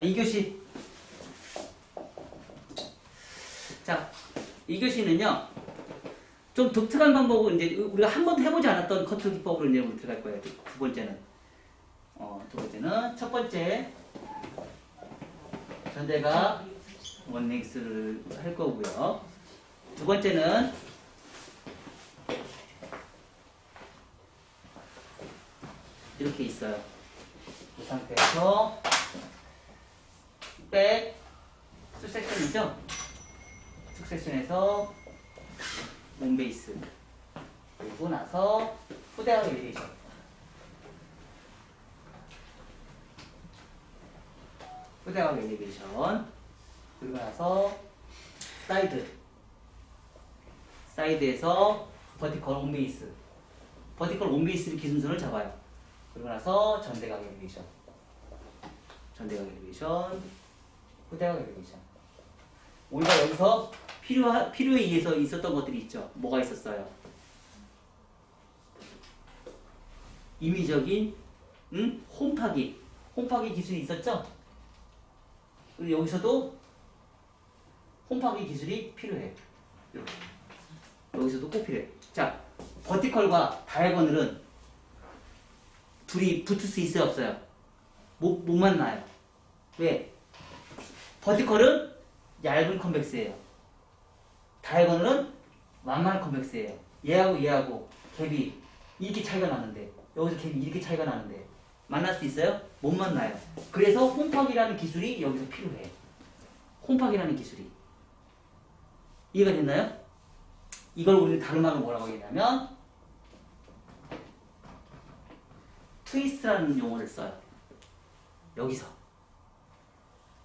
2교시. 자, 2교시는요, 좀 독특한 방법으로 이제 우리가 한 번도 해보지 않았던 커트 기법으로 이제 우리 들어갈 거예요. 두 번째는. 두 번째는, 첫 번째, 전대가 원넥스를 할 거고요. 두 번째는, 이렇게 있어요. 이 상태에서, 백, 수섹션이죠? 수섹션에서 몬베이스. 그리고 나서 후대각 엘리베이션. 후대각 엘리베이션. 그리고 나서 사이드. 사이드에서 버티컬 온베이스. 버티컬 온베이스를 기준선을 잡아요. 그리고 나서 전대각 엘리베이션. 전대각 엘리베이션. 후대각 엘리베이션. 우리가 여기서 필요에 의해서 있었던 것들이 있죠. 뭐가 있었어요? 임의적인 홈파기 기술이 있었죠? 근데 여기서도 홈파기 기술이 필요해. 이렇게. 여기서도 꼭 필요해. 자, 버티컬과 다이아고널은 둘이 붙을 수 있어요, 없어요? 못 만나요. 왜? 버티컬은 얇은 컨벡스예요. 다이아고널은 완만한 컨벡스예요. 얘하고 갭이 이렇게 차이가 나는데, 여기서 갭이 이렇게 차이가 나는데 만날 수 있어요? 못 만나요. 그래서 홈파기라는 기술이 여기서 필요해. 홈파기라는 기술이. 이해가 됐나요? 이걸 우리는 다른 말로 뭐라고 하냐면 트위스트라는 용어를 써요. 여기서.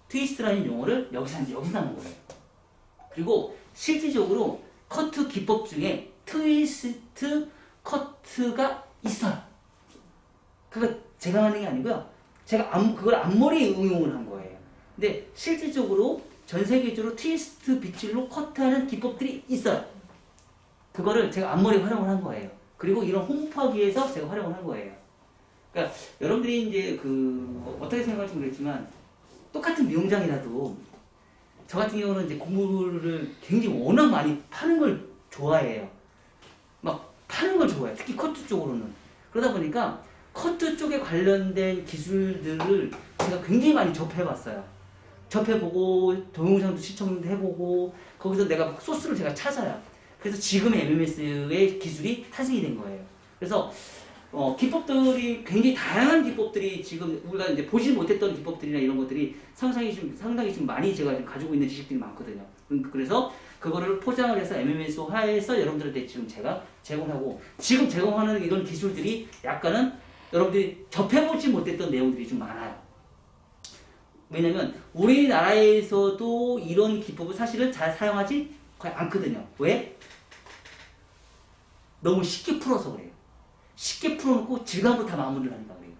트위스트라는 용어를 여기서 하는 거예요. 그리고 실질적으로 커트 기법 중에 트위스트 커트가 있어요. 그거 제가 하는 게 아니고요. 제가 그걸 앞머리에 응용을 한 거예요. 근데 실질적으로 전 세계적으로 트위스트 빗질로 커트하는 기법들이 있어요. 그거를 제가 앞머리에 활용을 한 거예요. 그리고 이런 홈파기에서 제가 활용을 한 거예요. 그러니까 여러분들이 이제 어떻게 생각할지 모르겠지만 똑같은 미용장이라도 저 같은 경우는 이제 공부를 굉장히 워낙 많이 파는 걸 좋아해요. 막 파는 걸 좋아해요. 특히 커트 쪽으로는. 그러다 보니까 커트 쪽에 관련된 기술들을 제가 굉장히 많이 접해봤어요. 접해보고 동영상도 시청해보고 거기서 내가 소스를 제가 찾아요. 그래서 지금의 MMS의 기술이 탄생이 된 거예요. 그래서 기법들이 굉장히 다양한 기법들이 지금 우리가 이제 보지 못했던 기법들이나 이런 것들이 상당히 좀 많이 제가 지금 가지고 있는 지식들이 많거든요. 그래서 그거를 포장을 해서 MMS화해서 여러분들한테 지금 제가 제공하고 지금 제공하는 이런 기술들이 약간은 여러분들이 접해보지 못했던 내용들이 좀 많아요. 왜냐면 우리나라에서도 이런 기법을 사실은 잘 사용하지 거의 않거든요. 왜? 너무 쉽게 풀어서 그래요. 쉽게 풀어놓고 질감으로 다 마무리를 한다 그래요.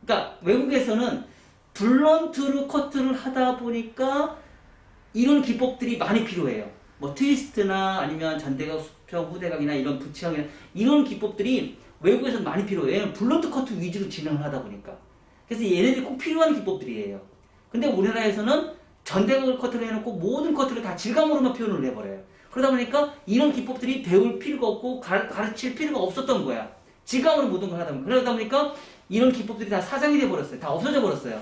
그러니까 외국에서는 블런트로 커트를 하다 보니까 이런 기법들이 많이 필요해요. 뭐 트위스트나 아니면 전대각, 수평, 후대각이나 이런 붙이각이나 이런 기법들이 외국에서는 많이 필요해요. 왜냐면 블런트 커트 위주로 진행을 하다 보니까. 그래서 얘네들이 꼭 필요한 기법들이에요. 근데 우리나라에서는 전대각 커트를 해놓고 모든 커트를 다 질감으로만 표현을 해버려요. 그러다 보니까 이런 기법들이 배울 필요가 없고 가르칠 필요가 없었던 거야. 질감으로 모든 걸 하다 보니까. 그러다 보니까 이런 기법들이 다 사장이 돼버렸어요. 다 없어져 버렸어요.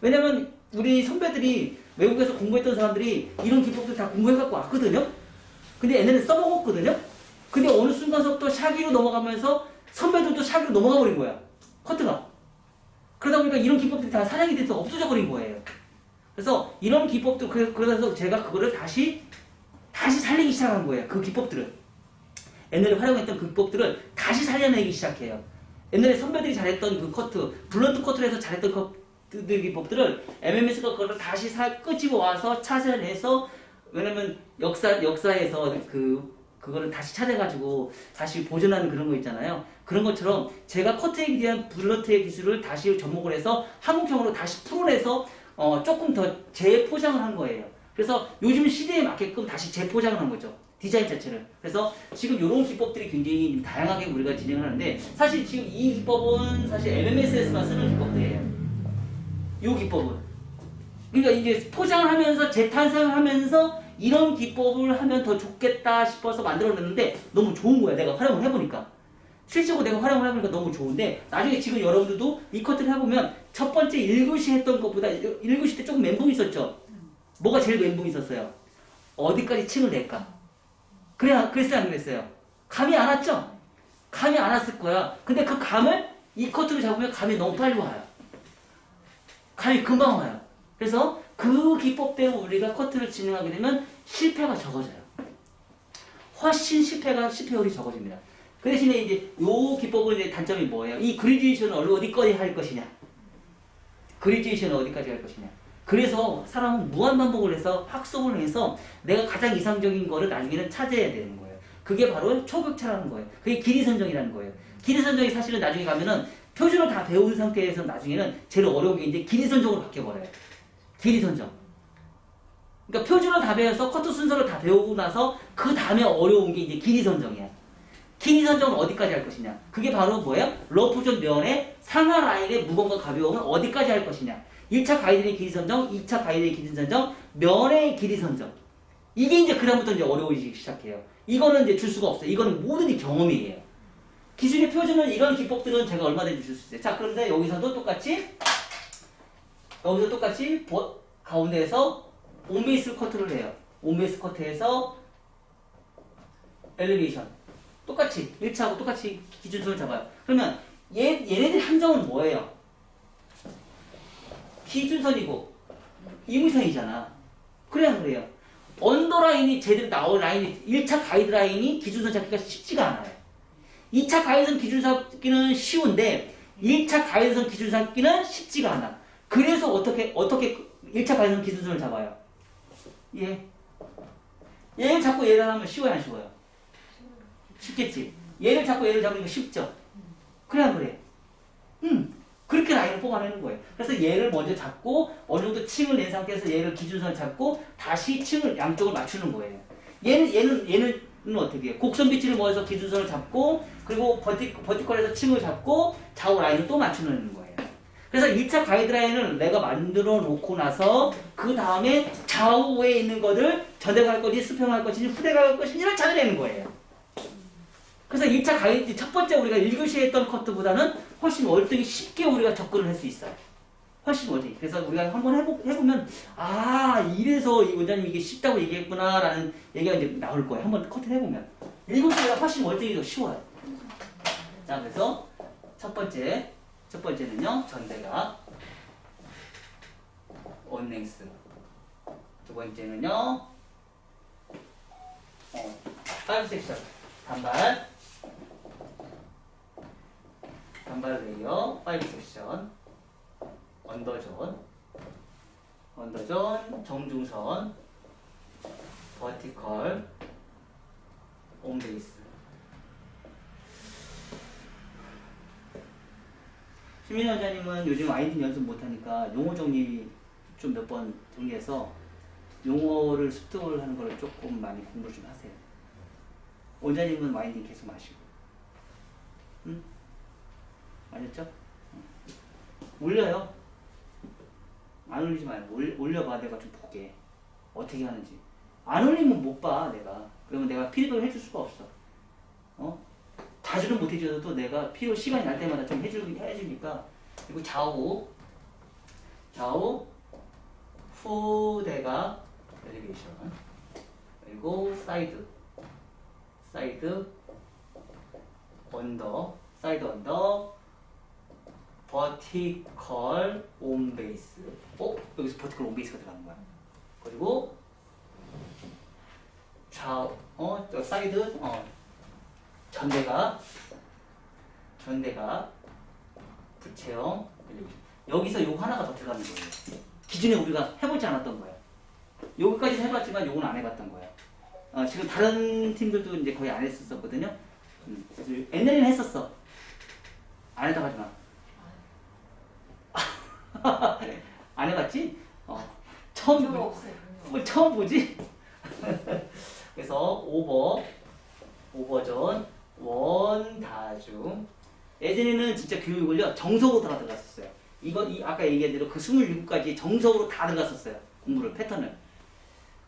왜냐면 우리 선배들이 외국에서 공부했던 사람들이 이런 기법들 다 공부해갖고 왔거든요. 근데 얘네는 써먹었거든요. 근데 어느 순간서부터 샤기로 넘어가면서 선배들도 샤기로 넘어가 버린 거야. 커트가. 그러다 보니까 이런 기법들이 다 사장이 돼서 없어져 버린 거예요. 그래서 이런 기법들, 그래서 제가 그거를 다시 살리기 시작한 거예요. 그 기법들을. 옛날에 활용했던 그 기법들을 다시 살려내기 시작해요. 옛날에 선배들이 잘했던 그 커트, 블런트 커트를 해서 잘했던 커트 기법들을 MMS가 그걸 다시 끄집어 와서 찾아내서, 왜냐면 역사에서 그거를 다시 찾아가지고 다시 보존하는 그런 거 있잖아요. 그런 것처럼 제가 커트에 대한 블런트의 기술을 다시 접목을 해서 한국형으로 다시 풀어내서 조금 더 재포장을 한 거예요. 그래서 요즘 시대에 맞게끔 다시 재포장을 한 거죠. 디자인 자체를. 그래서 지금 이런 기법들이 굉장히 다양하게 우리가 진행을 하는데, 사실 지금 이 기법은 사실 MMS에서만 쓰는 기법들이에요. 요 기법은. 그러니까 이제 포장을 하면서 재탄생을 하면서 이런 기법을 하면 더 좋겠다 싶어서 만들어냈는데 너무 좋은 거야. 내가 활용을 해보니까. 실제로 내가 활용을 해보니까 너무 좋은데 나중에 지금 여러분들도 이 커트를 해보면 첫 번째 1교시 했던 것보다 1교시 때 조금 멘붕이 있었죠? 뭐가 제일 멘붕이 있었어요? 어디까지 층을 낼까? 그랬어요, 안 그랬어요? 감이 안 왔죠? 감이 안 왔을 거야. 근데 그 감을 이 커트로 잡으면 감이 너무 빨리 와요. 감이 금방 와요. 그래서 그 기법대로 우리가 커트를 진행하게 되면 실패가 적어져요. 훨씬 실패율이 적어집니다. 그 대신에 이제 요 기법의 이제 단점이 뭐예요? 이 그리듀에이션을 어디까지 할 것이냐? 그리듀에이션을 어디까지 할 것이냐? 그래서 사람은 무한반복을 해서 학습을 해서 내가 가장 이상적인 거를 나중에는 찾아야 되는 거예요. 그게 바로 초격차라는 거예요. 그게 길이 선정이라는 거예요. 길이 선정이 사실은 나중에 가면은 표준을 다 배운 상태에서 나중에는 제일 어려운 게 이제 길이 선정으로 바뀌어버려요. 길이 선정. 그러니까 표준을 다 배워서 커트 순서를 다 배우고 나서 그 다음에 어려운 게 이제 길이 선정이야. 길이 선정은 어디까지 할 것이냐? 그게 바로 뭐야? 러프존 면의 상하 라인의 무거움과 가벼움은 어디까지 할 것이냐? 1차 가이드의 길이 선정, 2차 가이드의 길이 선정, 면의 길이 선정. 이게 이제 그다음부터 이제 어려워지기 시작해요. 이거는 이제 줄 수가 없어요. 이거는 뭐든지 경험이에요. 기준의 표준은 이런 기법들은 제가 얼마든지 줄 수 있어요. 자, 그런데 여기서 똑같이 가운데에서 온베이스 커트를 해요. 온베이스 커트에서 엘리베이션. 똑같이 1차하고 똑같이 기준선을 잡아요. 그러면 얘네들 함정은 뭐예요? 기준선이고 이무선이잖아. 그래야 그래요. 언더라인이 제대로 나올 라인이 1차 가이드라인이 기준선 잡기가 쉽지가 않아요. 2차 가이드선 기준선 잡기는 쉬운데 1차 가이드선 기준선 잡기는 쉽지가 않아. 그래서 어떻게 1차 가이드선 기준선을 잡아요? 얘를 잡고 얘를 하면 쉬워요, 안 쉬워요? 쉽겠지. 얘를 잡고 얘를 잡으니까 쉽죠. 그래야 그래. 그렇게 라인을 뽑아내는 거예요. 그래서 얘를 먼저 잡고 어느 정도 층을 낸 상태에서 얘를 기준선을 잡고 다시 층을 양쪽을 맞추는 거예요. 얘는 어떻게 해요? 곡선 비치를 모아서 기준선을 잡고 그리고 버티컬에서 층을 잡고 좌우 라인을 또 맞추는 거예요. 그래서 1차 가이드라인을 내가 만들어 놓고 나서 그 다음에 좌우에 있는 것을 전대가 할 것인지 수평 할 것인지 후대가 할 것인지를 찾아내는 거예요. 그래서 1차 가이드 첫 번째 우리가 1교시에 했던 커트보다는 훨씬 월등히 쉽게 우리가 접근을 할 수 있어요. 훨씬 월등히. 그래서 우리가 한번 해보면 이래서 이 원장님이 이게 쉽다고 얘기했구나 라는 얘기가 이제 나올 거예요. 한번 커트를 해보면 7개가 훨씬 월등히 더 쉬워요. 자, 그래서 첫 번째는요, 전대가 원랭스. 두 번째는요, 파이브 섹션 단발 레이어, 파이브 섹션, 언더존, 정중선, 버티컬, 온베이스. 시민 원장님은 요즘 아이디 연습 못하니까 용어 정리 좀 몇 번 정리해서 용어를 습득을 하는 걸 조금 많이 공부 좀 하세요. 원장님은 와인딩 계속 마시고. 응? 알겠죠? 올려요. 안 올리지 말고 올려봐. 내가 좀 볼게. 어떻게 하는지. 안 올리면 못 봐, 내가. 그러면 내가 피드백을 해줄 수가 없어. 자주는 못 해줘도 내가 시간이 날 때마다 좀 해주니까. 그리고 좌우, 후대가 엘리베이션. 그리고 사이드, 사이드 언더, 버티컬 온베이스. 여기서 버티컬 온베이스가 들어가는 거야. 그리고 좌우, 사이드, 전대가 부채형. 여기서 요거 하나가 더 들어가는 거예요. 기존에 우리가 해보지 않았던 거야. 여기까지 해봤지만 요건 안 해봤던 거야. 지금 다른 팀들도 이제 거의 안 했었거든요. 그래서 옛날에는 했었어. 안 해다 가지 마. 안 해봤지? 처음 보지? 그래서 오버존, 원다중. 예전에는 진짜 교육을요, 정석으로 다 들어갔었어요. 아까 얘기한 대로 그 27가지 정석으로 다 들어갔었어요. 공부를, 패턴을.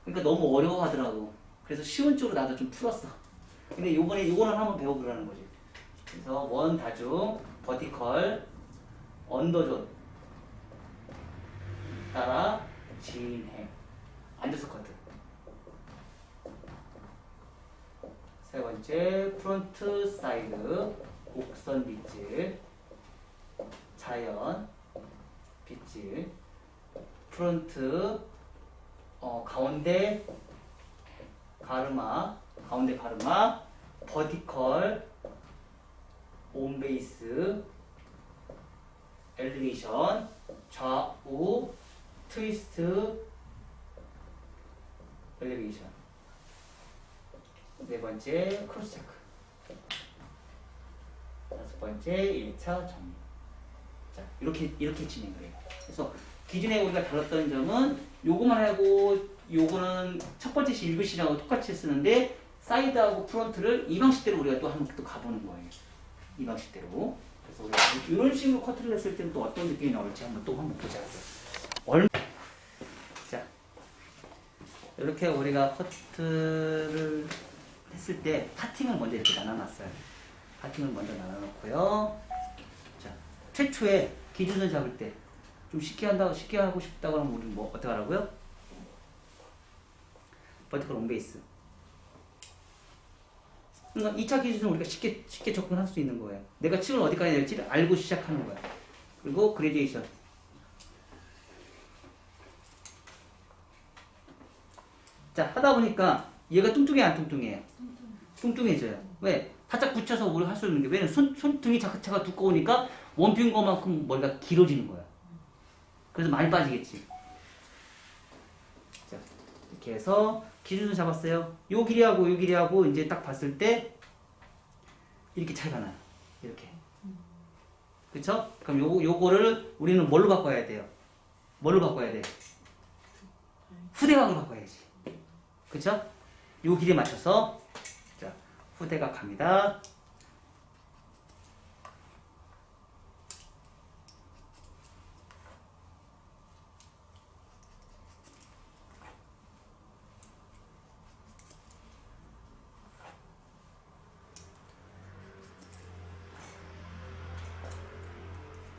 그러니까 너무 어려워하더라고. 그래서 쉬운 쪽으로 나도 좀 풀었어. 근데 요거는 한번 배워보라는 거지. 그래서 원 다중, 버티컬, 언더존 따라 진행. 앉아서 커트. 세 번째, 프론트 사이드, 곡선 빗질, 자연, 빗질, 프론트, 가운데 가르마, 버티컬, 온베이스, 엘리베이션, 좌우, 트위스트, 엘리베이션. 네 번째, 크로스 체크. 다섯 번째, 1차 정리. 자, 이렇게 진행을 해요. 그래서 기존에 우리가 다뤘던 점은 요거만 하고 요거는 첫 번째 시 1교시랑하고 똑같이 쓰는데 사이드하고 프론트를 이 방식대로 우리가 또 한번 또 가보는 거예요. 이 방식대로. 그래서 우리가 이런 식으로 커트를 했을 때는 또 어떤 느낌이 나올지 한번 보자. 자, 이렇게 우리가 커트를 했을 때 파팅을 먼저 이렇게 나눠놨어요. 파팅을 먼저 나눠놓고요. 자, 최초에 기준선 잡을 때 좀 쉽게 하고 싶다고 하면 우리 뭐 어떻게 하라고요? 버티컬 온베이스. 그러니까 2차 기준은 우리가 쉽게 접근할 수 있는 거예요. 내가 층을 어디까지 낼지를 알고 시작하는 거야. 그리고 그레디에이션. 자, 하다 보니까 얘가 뚱뚱해 안 뚱뚱해요? 뚱뚱해져요. 왜? 바짝 붙여서 우리가 할 수 있는 게 왜냐면 손등이 자체가 두꺼우니까 원핀 거만큼 머리가 길어지는 거야. 그래서 많이 빠지겠지. 자, 이렇게 해서 기준선 잡았어요. 요 길이하고 이제 딱 봤을 때 이렇게 차이가 나요. 이렇게. 그쵸? 그럼 요거를 우리는 뭘로 바꿔야 돼요? 뭘로 바꿔야 돼? 후대각으로 바꿔야지. 그쵸? 요 길이에 맞춰서 자, 후대각 갑니다.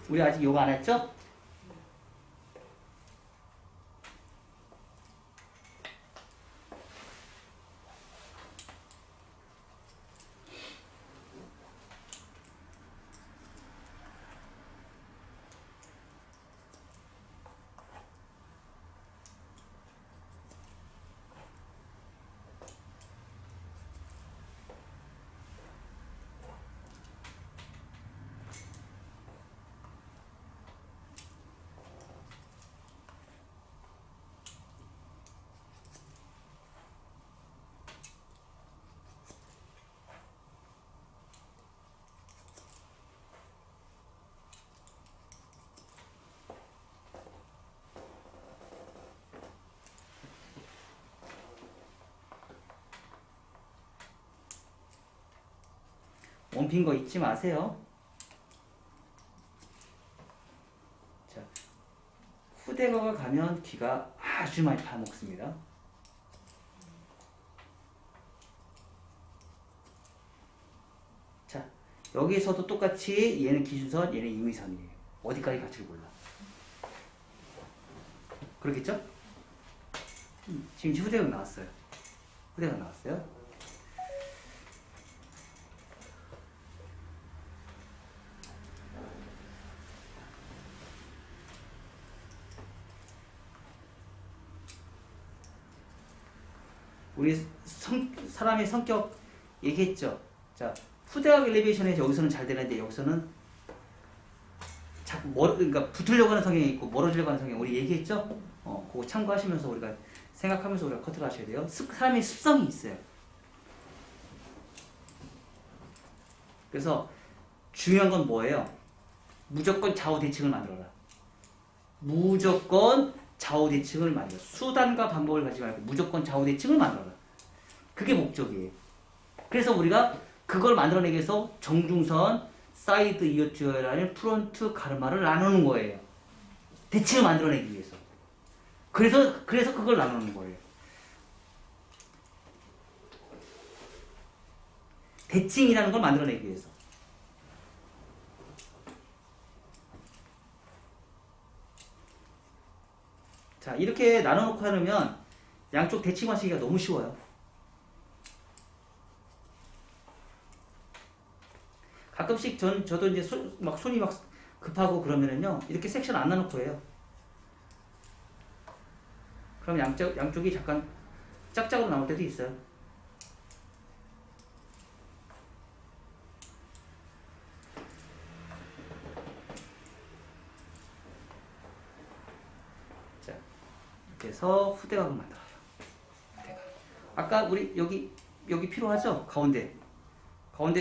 우리 아직 요거 안 했죠? 원핀 거 잊지 마세요. 자, 후대각을 가면 귀가 아주 많이 파먹습니다. 자, 여기서도 똑같이 얘는 기준선, 얘는 임의선이에요. 어디까지 갈지를 몰라. 그렇겠죠? 지금 후대각 나왔어요. 후대각 나왔어요. 우리 사람의 성격 얘기했죠. 자, 후대각 엘리베이션에 여기서는 잘 되는데 여기서는 자꾸 그러니까 붙으려고 하는 성향이 있고 멀어지려고 하는 성향 우리 얘기했죠. 그거 참고하시면서 우리가 생각하면서 우리가 커트를 하셔야 돼요. 사람의 습성이 있어요. 그래서 중요한 건 뭐예요? 무조건 좌우 대칭을 만들어라. 무조건 좌우 대칭을 만들어. 수단과 방법을 가지 말고 무조건 좌우 대칭을 만들어라. 그게 목적이에요. 그래서 우리가 그걸 만들어내기 위해서 정중선, 사이드 이어 투 이어 라인, 프론트 가르마를 나누는 거예요. 대칭을 만들어내기 위해서. 그래서 그걸 나누는 거예요. 대칭이라는 걸 만들어내기 위해서. 자, 이렇게 나눠놓고 하면 양쪽 대칭하시기가 너무 쉬워요. 가끔씩 저도 이제 손이 막 급하고 그러면은요, 이렇게 섹션 안 나눠놓고 해요. 그럼 양쪽이 잠깐 짝짝으로 나올 때도 있어요. 자, 이렇게 해서 후대각을 만들어요. 후대각. 아까 우리 여기 필요하죠? 가운데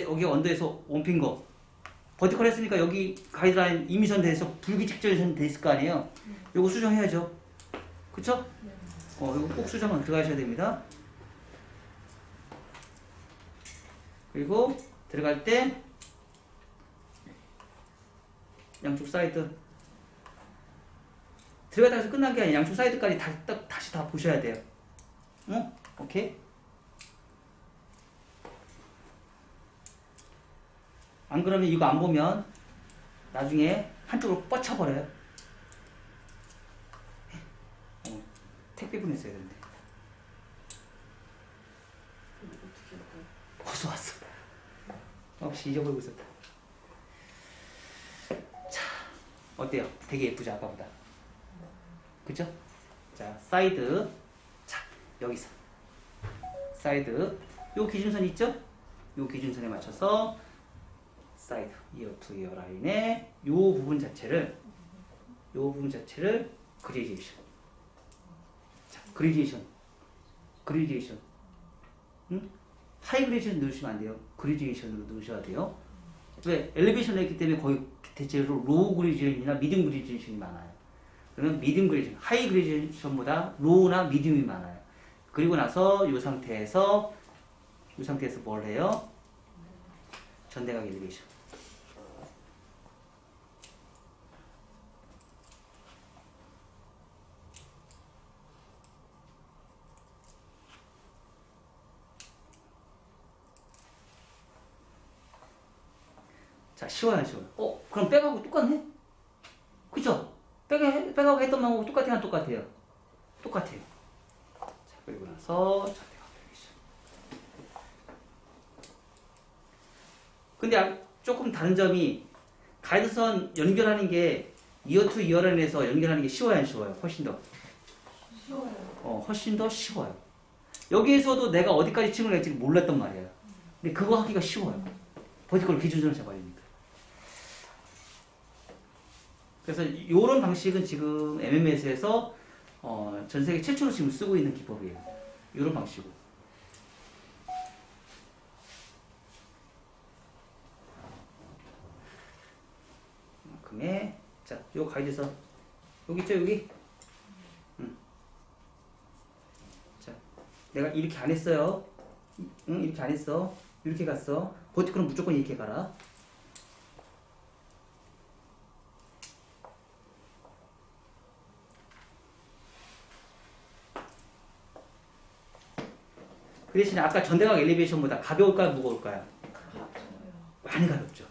여기 언더에서 원핑거 버티컬 했으니까 여기 가이드라인 이미선 돼서 불규칙적인 돼 있을 거 아니에요? 요거 수정해야죠. 그쵸? 요거 꼭 수정은 들어가셔야 됩니다. 그리고 들어갈 때 양쪽 사이드 들어갔다 해서 끝난 게 아니라 양쪽 사이드까지 다시 다 보셔야 돼요. 응? 오케이? 안 그러면 이거 안 보면 나중에 한쪽으로 뻗쳐버려요. 택배 보냈어야 되는데. 벌써 왔어. 혹시 잊어버리고 있었다. 자, 어때요? 되게 예쁘죠, 아까보다. 그죠? 자, 사이드. 자, 여기서. 사이드. 요 기준선 있죠? 요 기준선에 맞춰서 사이드, 이어 투 이어 라인의 요 부분 자체를 그레디에이션. 자, 그레디에이션. 응? 하이 그레디에이션 넣으시면 안 돼요. 그레디에이션으로 넣으셔야 돼요. 왜? 엘리베이션을 했기 때문에 거의 대체로 로우 그레디에이션이나 미디움 그레디에이션이 많아요. 그러면 미디움 그레디에이션, 하이 그레디에이션보다 로우나 미디움이 많아요. 그리고 나서 이 상태에서 뭘 해요? 전대각 엘리베이션. 자, 쉬워요. 그럼 백하고 똑같네? 그죠? 백하고 했던 방법하고 똑같아요, 안 똑같아요? 똑같아요. 자, 그리고 나서 전대각 엘리베이션. 근데 조금 다른 점이 가이드선 연결하는 게 이어 투 이어 라인에서 연결하는 게 쉬워요, 안 쉬워요? 훨씬 더. 쉬워요. 훨씬 더 쉬워요. 여기에서도 내가 어디까지 층을 낼지 몰랐단 말이에요. 근데 그거 하기가 쉬워요. 버티컬 기준선을 잡아야 되니까. 그래서 이런 방식은 지금 MMS에서 전 세계 최초로 지금 쓰고 있는 기법이에요. 이런 방식으로. 자, 요 가이드선 여기 있죠, 여기. 자, 내가 이렇게 안 했어요. 이렇게 안 했어. 이렇게 갔어. 버티컬은 무조건 이렇게 가라. 그 대신에 아까 전대각 엘리베이션보다 가벼울까요, 무거울까요? 많이 가볍죠.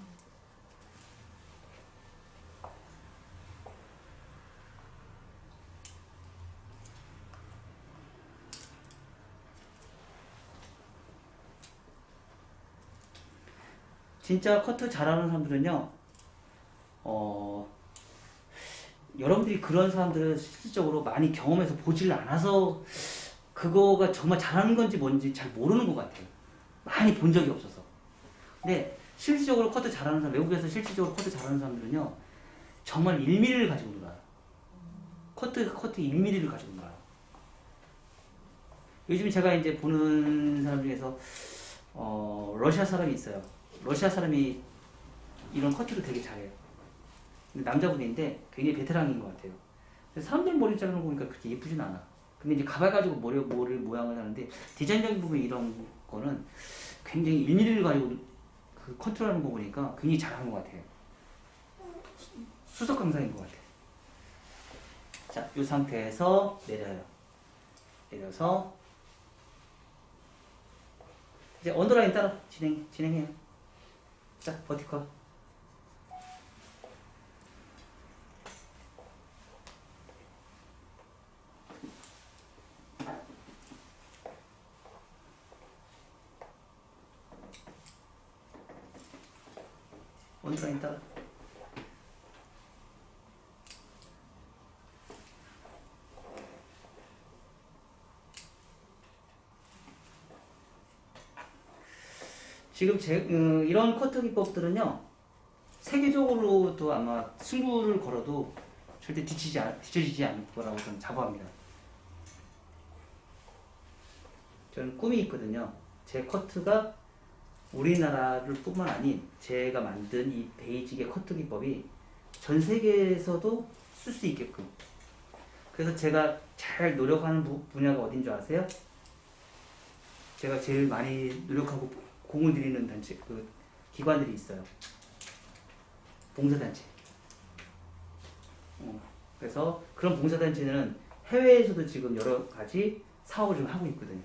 진짜 커트 잘하는 사람들은요, 여러분들이 그런 사람들은 실질적으로 많이 경험해서 보지를 않아서 그거가 정말 잘하는 건지 뭔지 잘 모르는 것 같아요. 많이 본 적이 없어서. 근데 실질적으로 커트 잘하는 사람, 외국에서 실질적으로 커트 잘하는 사람들은요, 정말 1mm를 가지고 놀아요. 커트 1mm를 가지고 놀아요. 요즘 제가 이제 보는 사람 중에서 러시아 사람이 있어요. 러시아 사람이 이런 커트를 되게 잘해요. 남자분인데 굉장히 베테랑인 것 같아요. 사람들 머리 자르는 거 보니까 그렇게 예쁘진 않아. 근데 이제 가발 가지고 머리 모양을 하는데 디자인적인 부분 이런 거는 굉장히 1mm를 가지고 그 컨트롤하는 거 보니까 굉장히 잘하는 것 같아요. 수석 강사인 것 같아요. 자, 이 상태에서 내려요. 내려서 이제 언더라인 따라 진행해요. 자, 버티컬. 언더라인 따라. 지금 이런 커트 기법들은요, 세계적으로도 아마 승부를 걸어도 절대 뒤처지지 않을 거라고 저는 자부합니다. 저는 꿈이 있거든요. 제 커트가 우리나라를 뿐만 아닌 제가 만든 이 베이직의 커트 기법이 전 세계에서도 쓸 수 있게끔. 그래서 제가 잘 노력하는 분야가 어딘 줄 아세요? 제가 제일 많이 노력하고 공을 들이는 단체, 기관들이 있어요. 봉사단체. 그래서 그런 봉사단체는 해외에서도 지금 여러 가지 사업을 좀 하고 있거든요.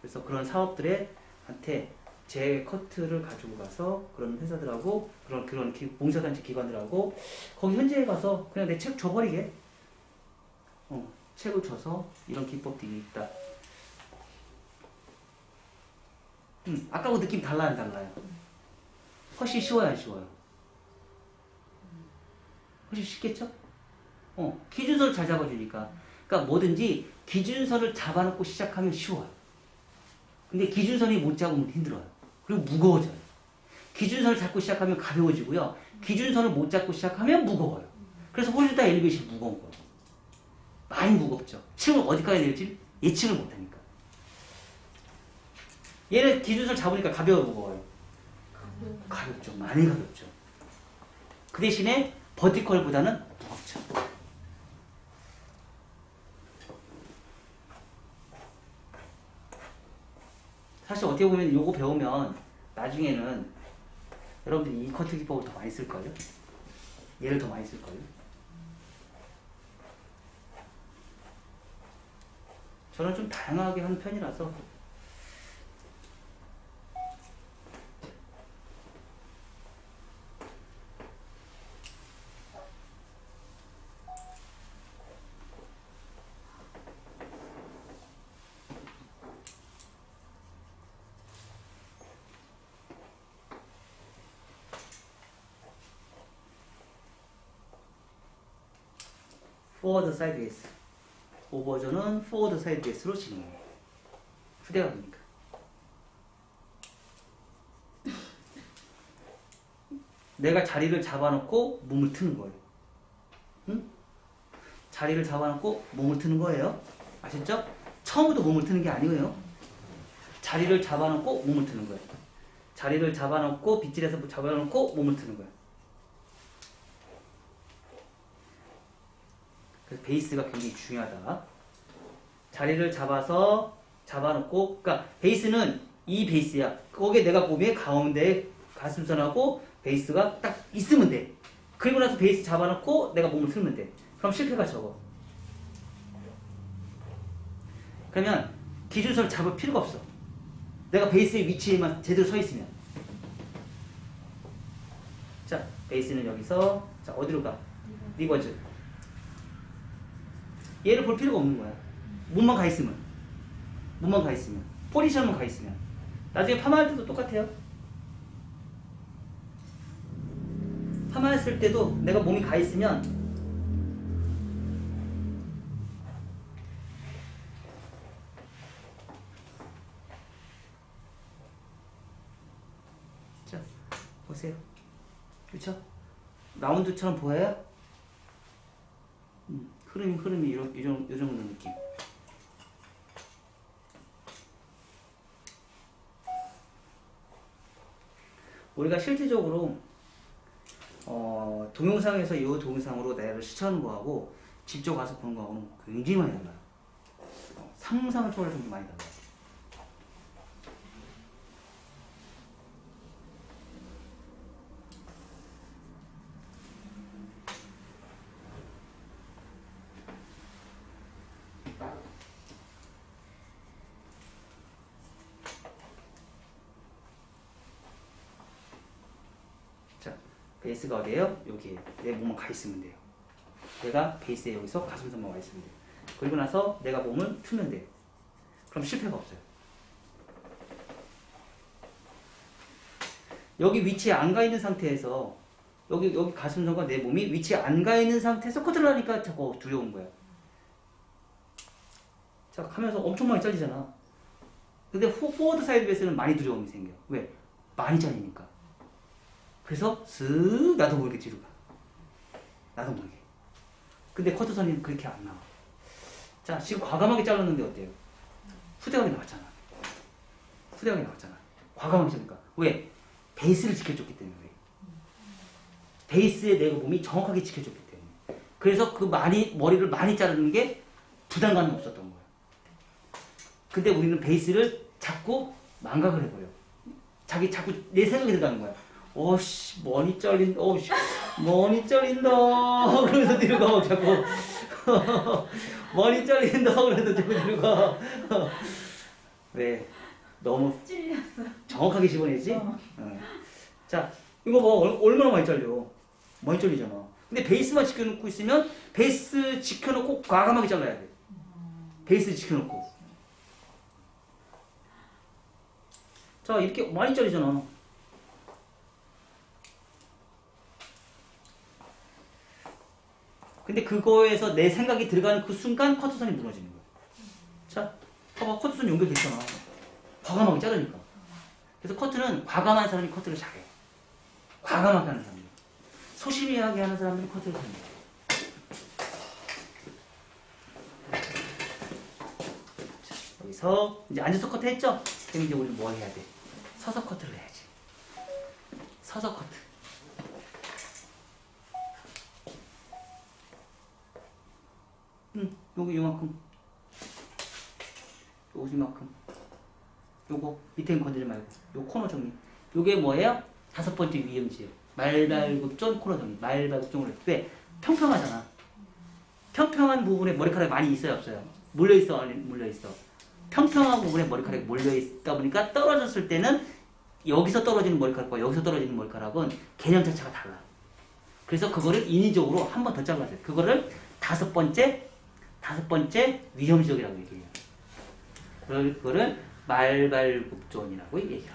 그래서 그런 사업들한테 제 커트를 가지고 가서 그런 회사들하고 그런 봉사단체 기관들하고 거기 현지에 가서 그냥 내 책 줘버리게. 책을 줘서 이런 기법들이 있다. 아까하고 느낌 달라요, 안 달라요? 훨씬 쉬워요, 안 쉬워요? 훨씬 쉽겠죠? 기준선을 잘 잡아주니까. 그러니까 뭐든지 기준선을 잡아놓고 시작하면 쉬워요. 근데 기준선이 못 잡으면 힘들어요. 그리고 무거워져요. 기준선을 잡고 시작하면 가벼워지고요. 기준선을 못 잡고 시작하면 무거워요. 그래서 홀리다 엘리베이션이 무거운 거예요. 많이 무겁죠. 층을 어디까지 내릴지 예측을 못하니까. 얘는 기준선을 잡으니까 가벼워 무거워요. 가볍죠. 많이 가볍죠. 그 대신에 버티컬보다는 무겁죠. 사실 어떻게 보면 요거 배우면 나중에는 여러분들이 이 커트 기법을 더 많이 쓸걸요? 얘를 더 많이 쓸걸요? 저는 좀 다양하게 하는 편이라서 포워드 사이드웨이스. 5버전은 포워드 사이드웨이스로 진행해요. 후대각이니까. 내가 자리를 잡아놓고 몸을 트는 거예요. 응? 자리를 잡아놓고 몸을 트는 거예요. 아셨죠? 처음부터 몸을 트는 게 아니에요. 자리를 잡아놓고 몸을 트는 거예요. 자리를 잡아놓고 빗질해서 잡아놓고 몸을 트는 거예요. 그래서 베이스가 굉장히 중요하다. 자리를 잡아놓고, 그러니까 베이스는 이 베이스야. 거기에 내가 몸의 가운데 가슴선하고 베이스가 딱 있으면 돼. 그리고 나서 베이스 잡아놓고 내가 몸을 틀면 돼. 그럼 실패가 적어. 그러면 기준선을 잡을 필요가 없어. 내가 베이스의 위치에만 제대로 서 있으면. 자, 베이스는 여기서, 자, 어디로 가? 리버즈. 얘를 볼 필요가 없는 거야. 몸만 가 있으면. 포지션만 가 있으면. 나중에 파마할 때도 똑같아요. 파마했을 때도 내가 몸이 가 있으면 자, 보세요. 그렇죠? 라운드처럼 보여요? 흐름이 이 정도 느낌. 우리가 실질적으로 동영상에서 이 동영상으로 내가 시청하는 거하고 직접 가서 보는 거하고는 굉장히 많이 달라요. 상상을 초월할 정도 많이 달라요. 베이스가 어디에요? 여기에요. 내 몸은 가 있으면 돼요. 내가 베이스에 여기서 가슴선만 와 있으면 돼요. 그리고 나서 내가 몸을 틀면 돼요. 그럼 실패가 없어요. 여기 위치에 안 가 있는 상태에서 여기 가슴선과 내 몸이 위치에 안 가 있는 상태에서 커트를 하니까 저거 두려운 거야. 자, 하면서 엄청 많이 잘리잖아. 근데 포워드 사이드 베이스는 많이 두려움이 생겨. 왜? 많이 잘리니까. 그래서 쓱 나도 모르게 뒤로 가. 나도 모르게. 근데 커트선이 그렇게 안 나와. 자, 지금 과감하게 잘랐는데 어때요? 후대각이 나왔잖아. 후대각이 나왔잖아. 과감하게 자르니까. 왜? 베이스를 지켜줬기 때문에. 베이스에 내 몸이 정확하게 지켜줬기 때문에. 그래서 그 머리를 많이 자르는 게 부담감이 없었던 거야. 근데 우리는 베이스를 자꾸 망각을 해버려. 자꾸 내 생각이 들어가는 거야. 오씨, 머리 잘린다. 오씨, 머리 잘린다. 그러면서 뒤로 가, 자꾸. 머리 잘린다. 그래서 자꾸 뒤로 가. 왜? 너무 찔렸어. 정확하게 집어내지? 자, 이거 뭐, 얼마나 많이 잘려? 많이 잘리잖아. 근데 베이스만 지켜놓고 있으면, 베이스 지켜놓고 과감하게 잘라야 돼. 베이스 지켜놓고. 자, 이렇게 많이 잘리잖아. 근데 그거에서 내 생각이 들어가는 그 순간 커트선이 무너지는 거야. 자, 봐봐, 커트선 연결됐잖아. 과감하게 자르니까. 그래서 커트는 과감한 사람이 커트를 잘해. 과감하게 하는 사람이. 소심하게 하는 사람들은 커트를 잘해. 여기서 이제 앉아서 커트 했죠? 그럼 이제 우리 뭐 해야 돼? 서서 커트를 해야지. 서서 커트. 여기 요만큼. 요거 이만큼. 요거 밑에는 건드리지 말고. 요 코너 정리. 요게 뭐예요? 5번째 위험지예요. 말발굽존 코너 정리. 말발굽존. 왜? 평평하잖아. 평평한 부분에 머리카락이 많이 있어요, 없어요? 몰려있어, 안 몰려있어? 평평한 부분에 머리카락이 몰려있다 보니까 떨어졌을 때는 여기서 떨어지는 머리카락과 여기서 떨어지는 머리카락은 개념 자체가 달라. 그래서 그거를 인위적으로 한 번 더 잘라야 돼. 그거를 다섯 번째 위험지역이라고 얘기해요. 그거를 말발굽존이라고 얘기해요.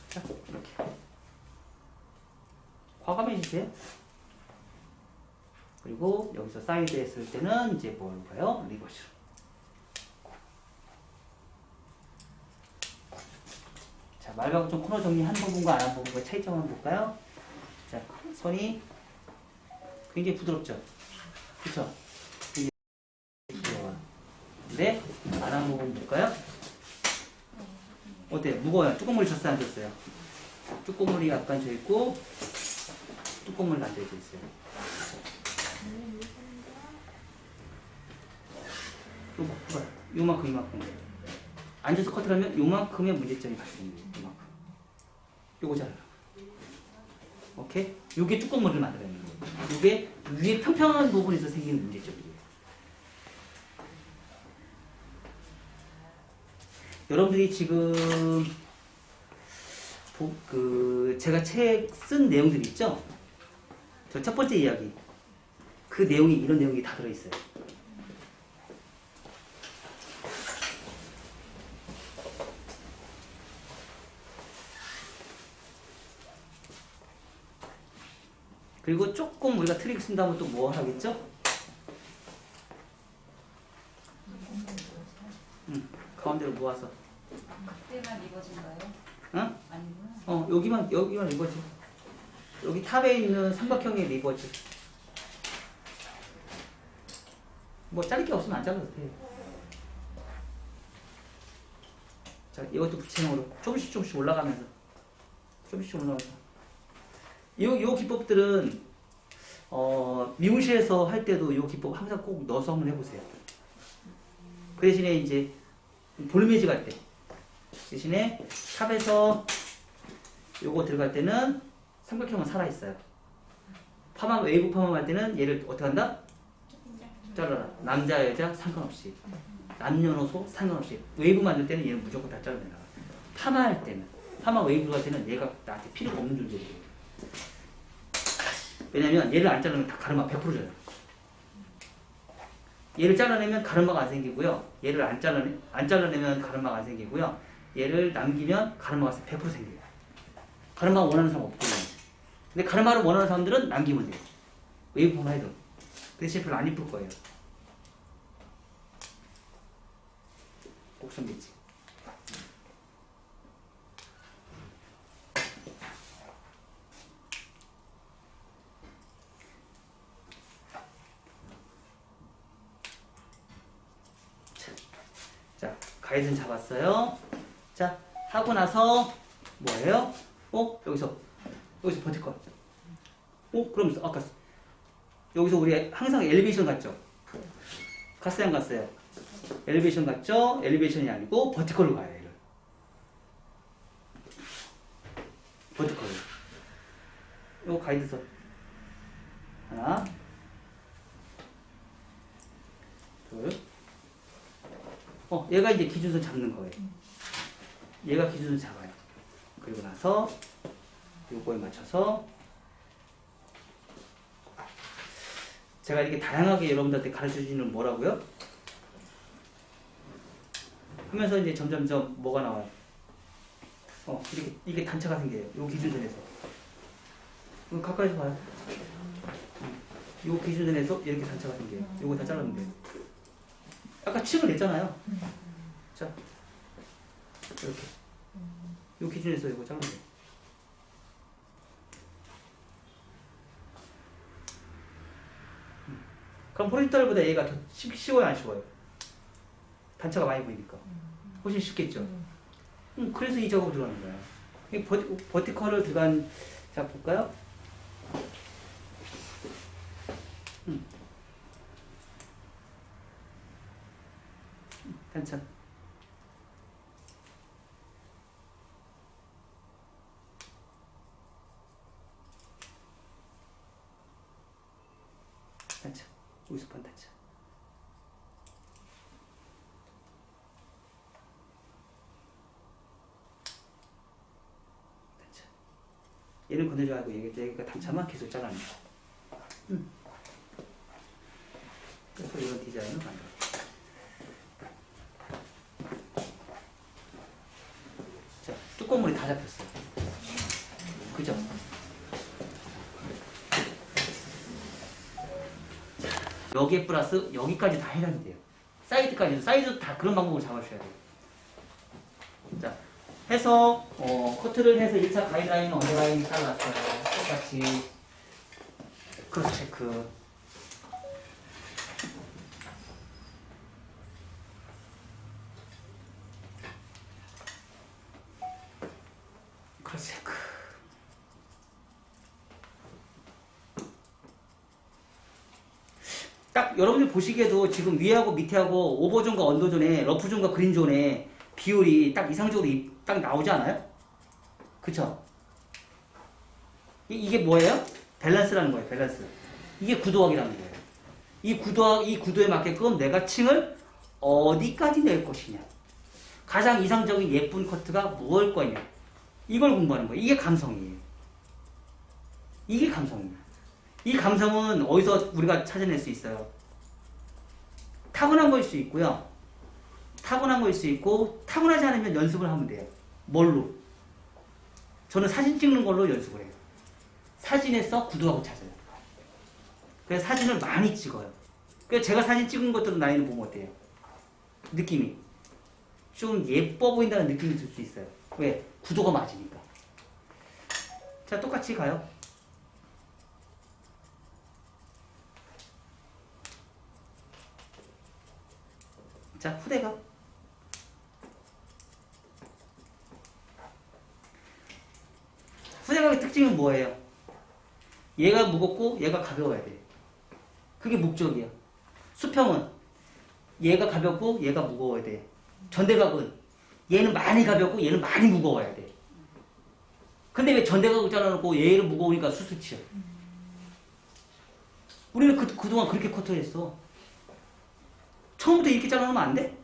자, 이렇게. 과감해지세요. 그리고 여기서 사이드 했을 때는 이제 뭘까요? 리버스. 자, 말발굽존 코너 정리 한 부분과 안 한 부분과 차이점 한번 볼까요? 자, 선이 굉장히 부드럽죠? 그쵸? 굉장히 부드러워요. 근데 안 한 부분 볼까요? 어때요? 무거워요? 뚜껑물이 졌어요? 안 졌어요? 뚜껑물이 약간 져있고 뚜껑물이 안 져있어요. 요만큼. 앉아서 커트를 하면 요만큼의 문제점이 발생해요. 요만큼. 요거 잘라. 오케이? 요게 뚜껑물을 만들어내는 거예요. 요게 위에 평평한 부분에서 생기는 문제점이에요. 여러분들이 지금 제가 책 쓴 내용들이 있죠? 저 첫 번째 이야기. 그 내용이 이런 내용이 다 들어있어요. 그리고 조금 우리가 트릭 쓴다면 또 뭐 하겠죠? 가운데로 모아서. 그때만 입어진가요? 응? 아니구나. 여기만 리버지. 여기 탑에 있는 삼각형의 리버지. 뭐 자를 게 없으면 안 잘라도 돼. 자, 이것도 구체형으로 조금씩 올라가면서. 요 기법들은 미용실에서 할 때도 요 기법 항상 꼭 넣어서 한번 해보세요. 그 대신에 이제 볼매직 할 때 대신에 탑에서 요거 들어갈 때는 삼각형은 살아있어요. 웨이브 파마 할 때는 얘를 어떻게 한다? 잘라라. 남자 여자 상관없이 남녀노소 상관없이 웨이브 만들 때는 얘는 무조건 다 잘라내라. 파마할 때는 파마 웨이브가 되는 얘가 나한테 필요가 없는 존재예요. 왜냐면 얘를 안 자르면 다 가르마 100% 져요. 얘를 잘라내면 가르마가 안 생기고요. 얘를 안 잘라내면 가르마가 안 생기고요. 얘를 남기면 가르마가 100% 생겨요. 가르마 원하는 사람 없거든요. 근데 가르마를 원하는 사람들은 남기면 돼요. 웨이브 파마 해도. 그 대신 별로 안 이쁠 거예요. 곡선겠지. 자, 가이드는 잡았어요. 자, 하고 나서 뭐예요? 여기서 버티컬. 그럼 아까 여기서 우리 항상 엘리베이션 갔죠? 갔어요, 안 갔어요? 엘리베이션 갔죠? 엘리베이션이 아니고 버티컬로 가요, 얘를. 버티컬로. 요 가이드선. 하나, 둘. 얘가 이제 기준선 잡는 거예요. 얘가 기준선 잡아요. 그리고 나서 요거에 맞춰서 제가 이렇게 다양하게 여러분들한테 가르쳐 주시는 뭐라고요? 하면서 이제 점점점 뭐가 나와요? 이게 단차가 생겨요. 요 기준선에서. 이거 가까이서 봐요. 요 기준선에서 이렇게 단차가 생겨요. 요거 다 잘라면 돼요. 아까 층을 냈잖아요. 자, 이렇게. 요 기준에서 이거 잘라면 돼요. 그럼 호리지널보다 얘가 더 쉬워요, 안 쉬워요? 단차가 많이 보이니까. 훨씬 쉽겠죠? 그래서 이 작업을 들어가는 거예요. 이 버티컬을 들어간, 자, 볼까요? 단차. 단차. 우습한 단차. 단차. 얘는 건들지 말고 얘가 단차만 계속 잘라내. 그래서 이런 디자인을 만들어. 자, 뚜껑물이 다 잡혔어요. 그죠? 여기에 플러스 여기까지 다 해당이 돼요. 사이즈도 다 그런 방법으로 잡아주셔야 돼요. 자, 해서 커트를 해서 1차 가이드라인은 언더라인 잘랐어요. 똑같이 크로스 체크. 크로스 체크. 딱 여러분들 보시기에도 지금 위하고 밑에하고 오버존과 언더존에 러프존과 그린존의 비율이 딱 이상적으로 딱 나오지 않아요? 그쵸? 이게 뭐예요? 밸런스라는 거예요. 밸런스. 이게 구도학이라는 거예요. 이 구도에 맞게끔 내가 층을 어디까지 낼 것이냐. 가장 이상적인 예쁜 커트가 무엇일 거냐. 이걸 공부하는 거예요. 이게 감성이에요. 이게 감성이에요. 이 감성은 어디서 우리가 찾아낼 수 있어요? 타고난 거일 수 있고요. 타고난 거일 수 있고 타고나지 않으면 연습을 하면 돼요. 뭘로? 저는 사진 찍는 걸로 연습을 해요. 사진에서 구도하고 찾아요. 그래서 사진을 많이 찍어요. 그래서 제가 사진 찍은 것들은 나이는 보면 어때요? 느낌이 좀 예뻐 보인다는 느낌이 들 수 있어요. 왜? 구도가 맞으니까. 자, 똑같이 가요. 자, 후대가. 후대각의 특징은 뭐예요? 얘가 무겁고 얘가 가벼워야 돼. 그게 목적이야. 수평은 얘가 가볍고 얘가 무거워야 돼. 전대각은 얘는 많이 가볍고 얘는 많이 무거워야 돼. 근데 왜 전대각을 잘라놓고 얘는 무거우니까 수수치야. 우리는 그동안 그렇게 커트했어. 처음부터 이렇게 잘라놓으면 안 돼?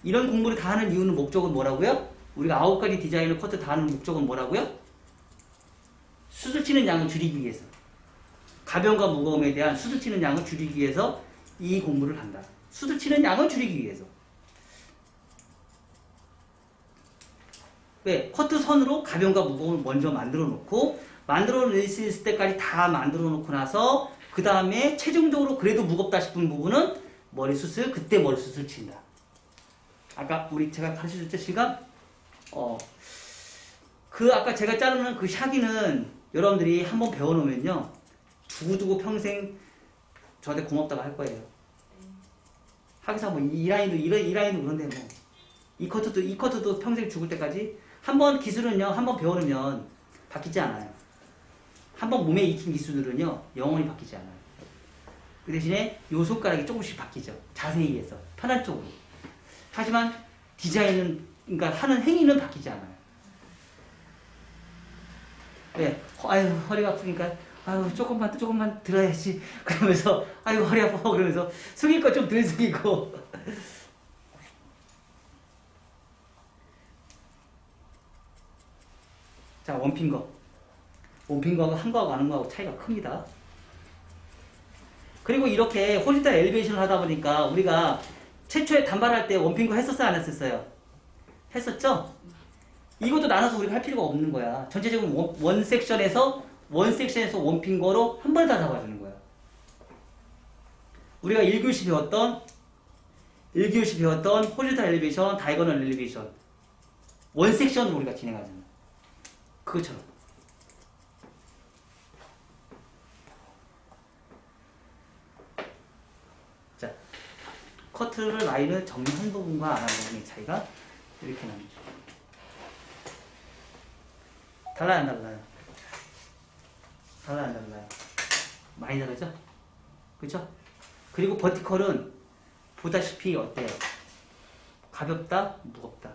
이런 공부를 다 하는 이유는 목적은 뭐라고요? 우리가 9가지 디자인을 커트 다 하는 목적은 뭐라고요? 수술 치는 양을 줄이기 위해서. 가벼움과 무거움에 대한 수술 치는 양을 줄이기 위해서 이 공부를 한다. 수술 치는 양을 줄이기 위해서. 왜? 커트 선으로 가벼움과 무거움을 먼저 만들어 놓고 만들어 낼 수 있을 때까지 다 만들어 놓고 나서 그 다음에 최종적으로 그래도 무겁다 싶은 부분은 머리 수술, 그때 머리 수술 친다. 아까 제가 가르쳐줬죠, 시간? 아까 제가 자르는 그 샤기는 여러분들이 한번 배워놓으면요. 두고두고 평생 저한테 고맙다고 할 거예요. 하기사 뭐 이 라인도 이 라인도 그런데 뭐 이 커트도 평생 죽을 때까지 한번 기술은요. 한번 배워놓으면 바뀌지 않아요. 한번 몸에 익힌 기술들은요. 영원히 바뀌지 않아요. 그 대신에 요 손가락이 조금씩 바뀌죠. 자세히 해서 편한 쪽으로. 하지만 디자인은 그러니까 하는 행위는 바뀌지 않아요. 왜? 아유 허리가 아프니까 아유 조금만 들어야지 그러면서 아유 허리 아파 그러면서 숙일 거 좀 덜 숙이고 자 원핑거하고 한 거하고 아는 거하고 차이가 큽니다. 그리고 이렇게 호리zon탈 엘리베이션을 하다 보니까 우리가 최초에 단발할 때 원핑거 했었어요 안 했었어요? 했었죠? 이것도 나눠서 우리가 할 필요가 없는 거야. 전체적으로 원 섹션에서 원핑거로 한 번에 다 잡아주는 거야. 우리가 1교시 배웠던 호리존탈 엘리베이션, 다이거널 엘리베이션 원 섹션으로 우리가 진행하잖아. 그것처럼. 자, 커트를 라인을 정리한 부분과 안 한 부분의 차이가 이렇게 납니다. 달라요, 안 달라요? 달라요, 안 달라요? 많이 다르죠? 그쵸? 그리고 버티컬은 보다시피 어때요? 가볍다, 무겁다.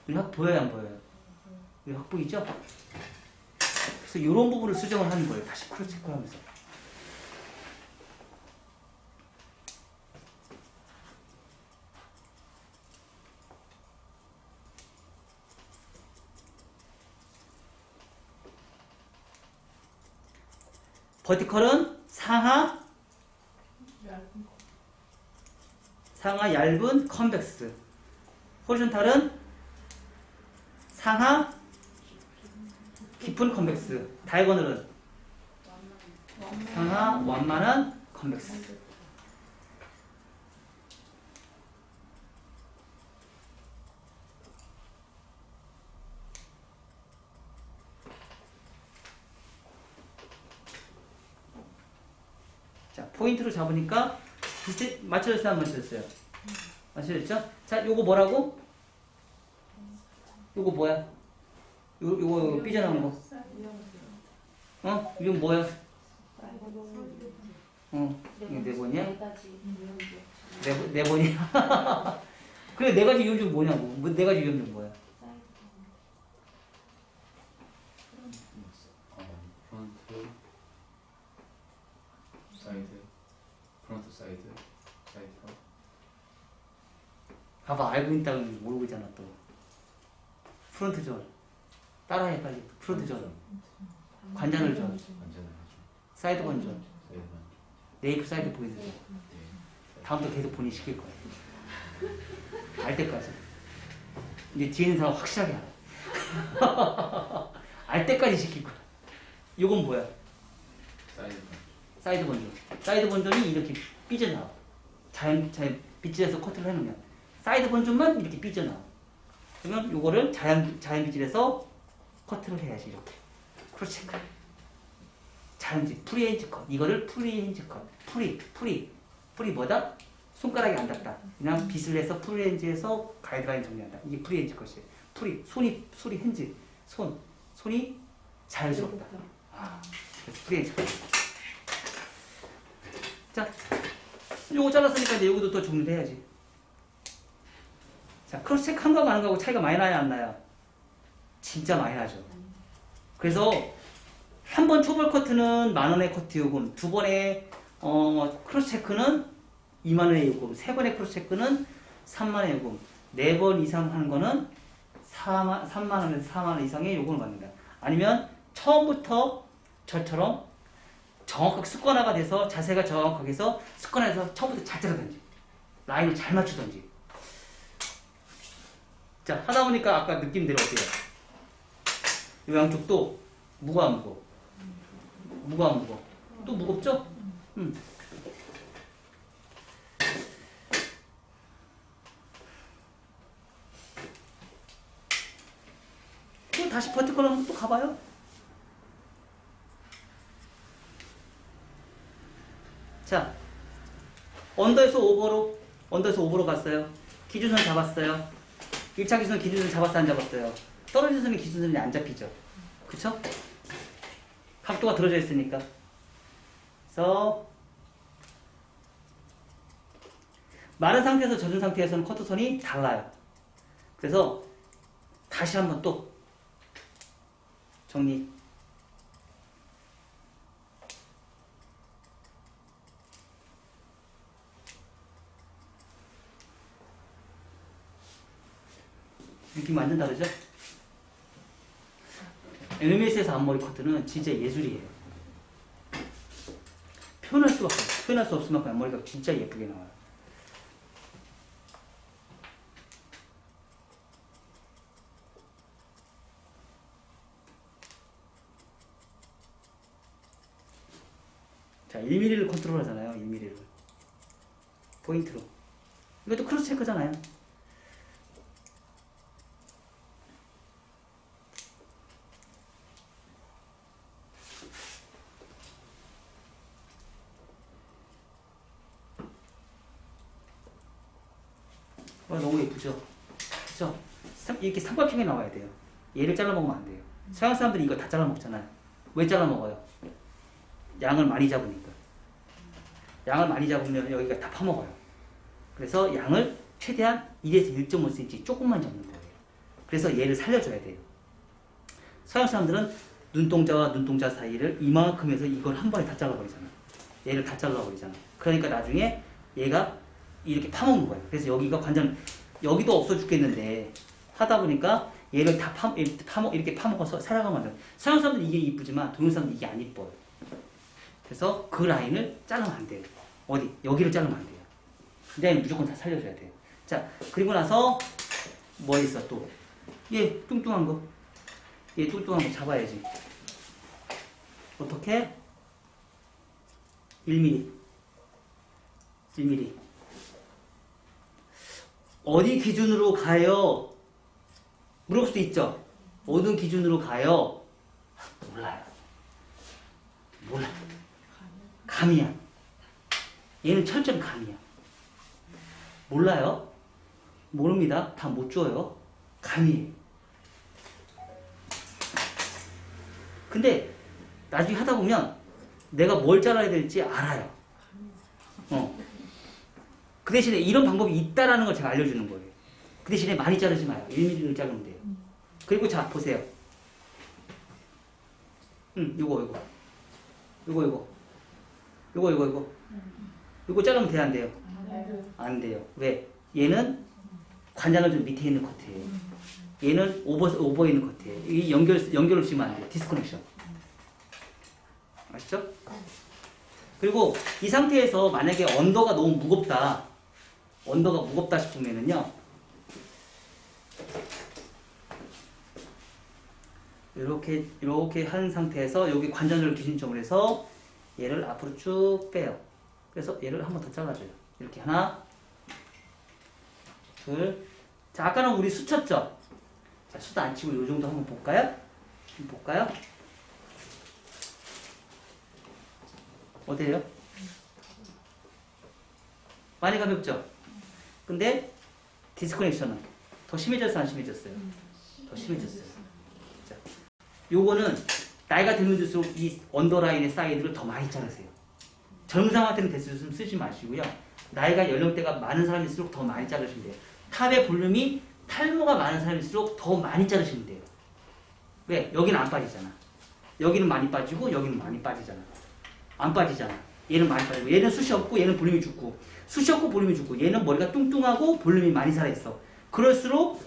우리 확 보여요, 안 보여요? 우리 확 보이죠? 그래서 이런 부분을 수정을 하는 거예요. 다시 크로스 체크를 하면서. 버티컬은 상하 얇은 컨벡스. 호리존탈은 상하 깊은 컨벡스. 다이거널은 상하 완만한 컨벡스. 자, 포인트로 잡으니까 비슷해, 맞춰졌어요? 안 맞춰졌어요? 맞춰졌죠? 자, 요거 뭐라고? 요거 뭐야? 요거 삐져나온 거. 이건 뭐야? 이거 네 번이야? 네 번이야? 그래, 네 가지 이유 중 뭐냐고. 네 가지 이유 중 뭐야? 프론트 사이드 봐봐, 알고 있다고 모르고 있잖아, 또. 프론트 존. 따라해, 빨리. 프론트 존. 관자놀 존. 완전히 사이드 건 존. 사이드 네이프 사이드 보이드 존. 다음부터 계속 본인 시킬 거야. 알 때까지. 이제 뒤에 있는 사람 확실하게 알아. 알 때까지 시킬 거야. 이건 뭐야? 사이드 번존. 사이드 번존이 이렇게 삐져나와. 자연 빗질해서 커트를 해놓으면. 사이드 번존만 이렇게 삐져나와. 그러면 요거를 자연 빗질해서 커트를 해야지, 이렇게. 크로스 체크. 자연질, 프리헤인지 컷. 이거를 프리헤인지 컷. 프리 뭐다? 손가락이 안 닿다. 그냥 빗을 내서 프리헤인지에서 가이드라인 정리한다. 이게 프리헤인지 컷이에요. 손이 핸즈. 손이 자연스럽다. 그래서 프리헤인지 컷. 자, 요거 잘랐으니까 이제 요것도 또 정리를 해야지. 자, 크로스 체크 한 거하고 안 한 거하고 차이가 많이 나요, 안 나요? 진짜 많이 나죠. 그래서 한 번 초벌 커트는 10,000원의 커트 요금, 두 번의 크로스 체크는 20,000원의 요금, 세 번의 크로스 체크는 3만의 요금. 4번 이상 하는 거는 3만 원에서 4만 원 이상의 요금을 받는다. 아니면 처음부터 저처럼 정확하게 습관화가 돼서 자세가 정확하게 해서 습관화해서 처음부터 잘 자르든지 라인을 잘 맞추든지. 자, 하다 보니까 아까 느낌대로 어때요? 이 양쪽도 무거 안 무거? 무거 안 무거? 또 무겁죠? 또 다시 버티컬 하면 또 가봐요. 자, 언더에서 오버로 갔어요. 기준선 잡았어요. 1차 기준선 기준선 잡았어 안 잡았어요? 떨어진 선이 기준선이 안 잡히죠. 그쵸? 각도가 들어져 있으니까. 그래서 마른 상태에서 젖은 상태에서는 커트선이 달라요. 그래서 다시 한번 또 정리. 느낌 완전 다르죠? LMS에서 앞머리 커트는 진짜 예술이에요. 표현할 수 없을 만큼 앞머리가 진짜 예쁘게 나와요. 자, 1mm를 컨트롤 하잖아요. 1mm를. 포인트로. 이것도 크로스 체크잖아요. 너무 예쁘죠? 그죠? 이렇게 삼각형이 나와야 돼요. 얘를 잘라먹으면 안 돼요. 서양 사람들이 이거 다 잘라먹잖아요. 왜 잘라먹어요? 양을 많이 잡으니까. 양을 많이 잡으면 여기가 다 파먹어요. 그래서 양을 최대한 1에서 1.5cm 조금만 잡는 거예요. 그래서 얘를 살려줘야 돼요. 서양 사람들은 눈동자와 눈동자 사이를 이만큼 해서 이걸 한 번에 다 잘라버리잖아. 얘를 다 잘라버리잖아. 그러니까 나중에 얘가 이렇게 파먹는 거예요. 그래서 여기가 관절, 여기도 없어 죽겠는데 하다 보니까 얘를 다 이렇게 파먹어서 살아가면 안 돼요. 서양 사람들은 이게 이쁘지만 동양 사람들은 이게 안 이뻐요. 그래서 그 라인을 자르면 안 돼요. 어디? 여기를 자르면 안 돼요. 근데 무조건 다 살려줘야 돼요. 자, 그리고 나서 뭐 있어 또? 얘 뚱뚱한 거. 얘 뚱뚱한 거 잡아야지. 어떻게? 1mm. 1mm. 어디 기준으로 가요? 물어볼 수 있죠? 어느 기준으로 가요? 몰라요. 몰라. 감이야. 얘는 철저히 감이야. 몰라요? 모릅니다. 다 못 줘요. 감이에요. 근데 나중에 하다 보면 내가 뭘 잘라야 될지 알아요. 그 대신에 이런 방법이 있다라는 걸 제가 알려주는 거예요. 그 대신에 많이 자르지 마요. 1mm를 자르면 돼요. 그리고 자, 보세요. 요거 자르면 돼요, 안 돼요? 안 돼요. 왜? 얘는 관장을 좀 밑에 있는 커트예요. 얘는 오버에 있는 커트예요. 이 연결을 주면 안 돼요. 디스커넥션. 아시죠? 그리고 이 상태에서 만약에 언더가 너무 무겁다. 언더가 무겁다 싶으면은요. 이렇게 한 상태에서 여기 관절을 기준점으로 해서 얘를 앞으로 쭉 빼요. 그래서 얘를 한 번 더 잘라줘요. 이렇게 하나, 둘. 자, 아까는 우리 수 쳤죠? 자, 수도 안 치고 이 정도 한번 볼까요? 어때요? 많이 가볍죠? 근데 디스커넥션은 더 심해졌어요, 안 심해졌어요? 더 심해졌어요. 자, 요거는 나이가 들면 들수록 이 언더라인의 사이드를 더 많이 자르세요. 젊은 사람한테는 대수좀 쓰지 마시고요. 나이가 연령대가 많은 사람일수록 더 많이 자르시면 돼요. 탑의 볼륨이 탈모가 많은 사람일수록 더 많이 자르시면 돼요. 왜? 여기는 안 빠지잖아. 여기는 많이 빠지고 여기는 많이 빠지잖아. 안 빠지잖아. 얘는 많이 빠지고 얘는 숱이 없고 얘는 볼륨이 죽고 숱이 없고 볼륨이 죽고 얘는 머리가 뚱뚱하고 볼륨이 많이 살아있어. 그럴수록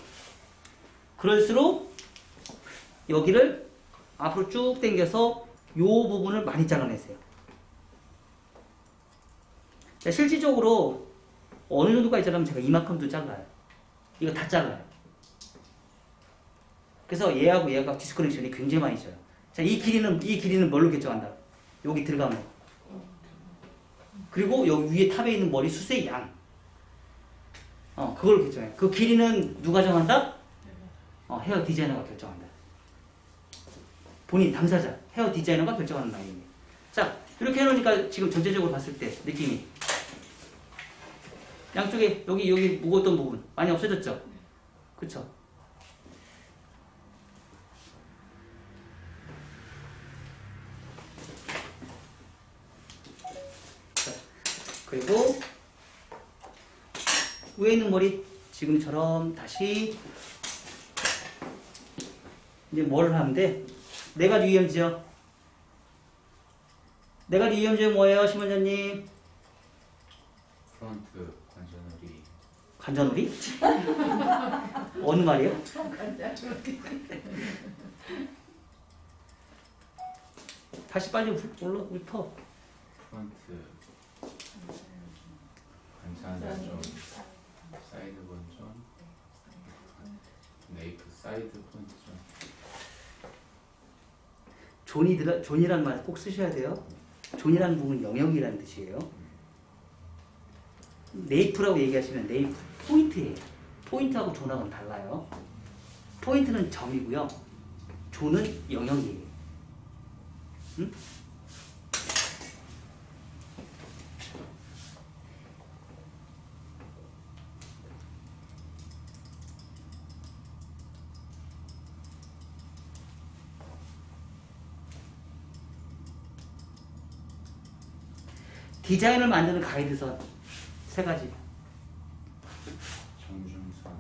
여기를 앞으로 쭉 당겨서 요 부분을 많이 잘라내세요. 자, 실질적으로 어느 정도까지 자르면 제가 이만큼도 잘라요. 이거 다 잘라요. 그래서 얘하고 얘하고 디스커넥션이 굉장히 많이 져요. 자, 이 길이는 뭘로 결정한다? 여기 들어가면 거. 그리고 여기 위에 탑에 있는 머리 숱의 양. 그걸 결정해. 그 길이는 누가 정한다? 헤어 디자이너가 결정한다. 본인 당사자, 헤어 디자이너가 결정하는 라인이에요. 자, 이렇게 해놓으니까 지금 전체적으로 봤을 때 느낌이 양쪽에 여기 무거웠던 부분 많이 없어졌죠? 그쵸? 자, 그리고 위에 있는 머리 지금처럼 다시 이제 뭘 하면 돼? 네 가지 유형지요. 네 가지 유형지요 뭐예요, 심원장님? 프론트 관자놀이. 관자놀이? 어느 말이요? 다시 빨리 읊어. 프론트 관자놀 사이드 본전 네이크 사이드 본전. 존이라는 말 꼭 쓰셔야 돼요. 존이라는 부분은 영역이라는 뜻이에요. 네이프라고 얘기하시면 네이프 포인트예요. 포인트하고 존하고는 달라요. 포인트는 점이고요. 존은 영역이에요. 응? 디자인을 만드는 가이드선 세 가지. 정중선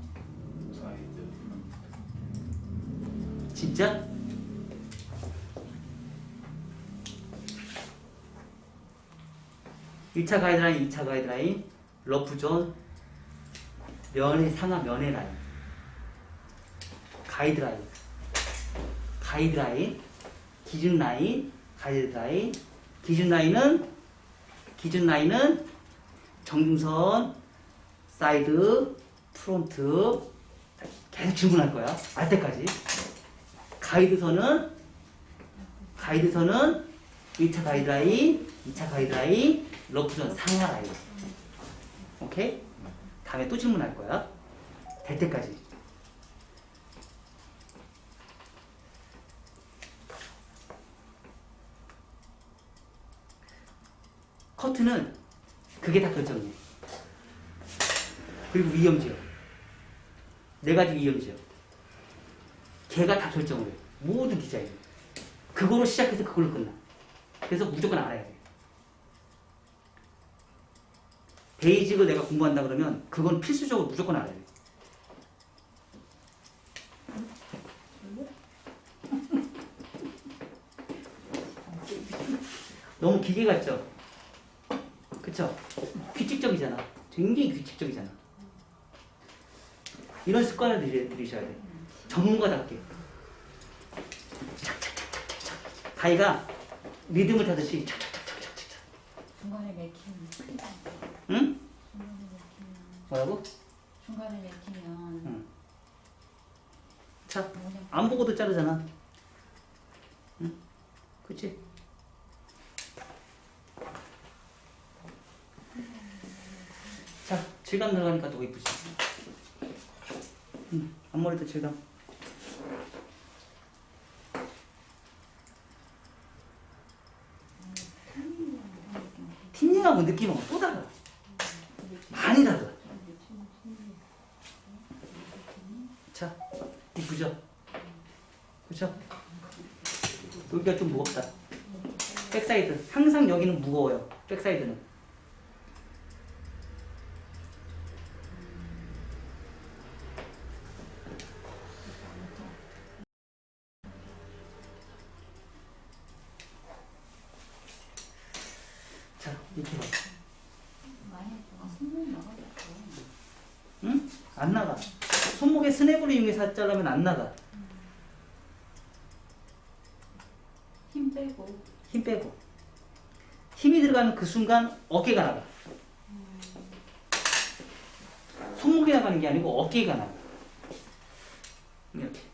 사이드 프론트. 진짜? 일차 가이드라인, 2차 가이드라인, 러프존, 면의 상하 면의 라인, 가이드라인, 기준 라인, 가이드라인, 기준 라인은 정중선, 사이드, 프론트 계속 질문할 거야. 알 때까지. 가이드선은 1차 가이드라인, 2차 가이드라인, 러프존 상하 라인. 오케이? 다음에 또 질문할 거야. 될 때까지. 커트는 그게 다 결정이에요. 그리고 위험지역. 네 가지 위험지역. 걔가 다 결정을 해요. 모든 디자인. 그거로 시작해서 그걸로 끝나. 그래서 무조건 알아야 돼. 베이직을 내가 공부한다 그러면 그건 필수적으로 무조건 알아야 돼. 너무 기계 같죠? 그쵸? 규칙적이잖아. 굉장히 규칙적이잖아. 이런 습관을 들이셔야 돼. 전문가답게. 착착착착착. 가위가 리듬을 타듯이 착착착착착착. 중간에 맥히면 응? 중간에 맥히면 뭐라고? 중간에 맥히면 응. 자, 그냥 안 보고도 자르잖아. 응? 그치? 자, 질감 들어가니까 더 이쁘지? 응, 앞머리도 질감. 틴닝하고 느낌하고 또 달라. 많이 달라. 자, 이쁘죠? 그쵸? 여기가 좀 무겁다. 백사이드. 항상 여기는 무거워요. 백사이드는. 자, 이렇게 가. 많이 손목 나가겠고. 응? 안 나가. 손목에 스냅을 이용해서 자르면 안 나가. 힘 빼고. 힘 빼고. 힘이 들어가는 그 순간 어깨가 나가. 손목이 나가는 게 아니고 어깨가 나가. 이렇게.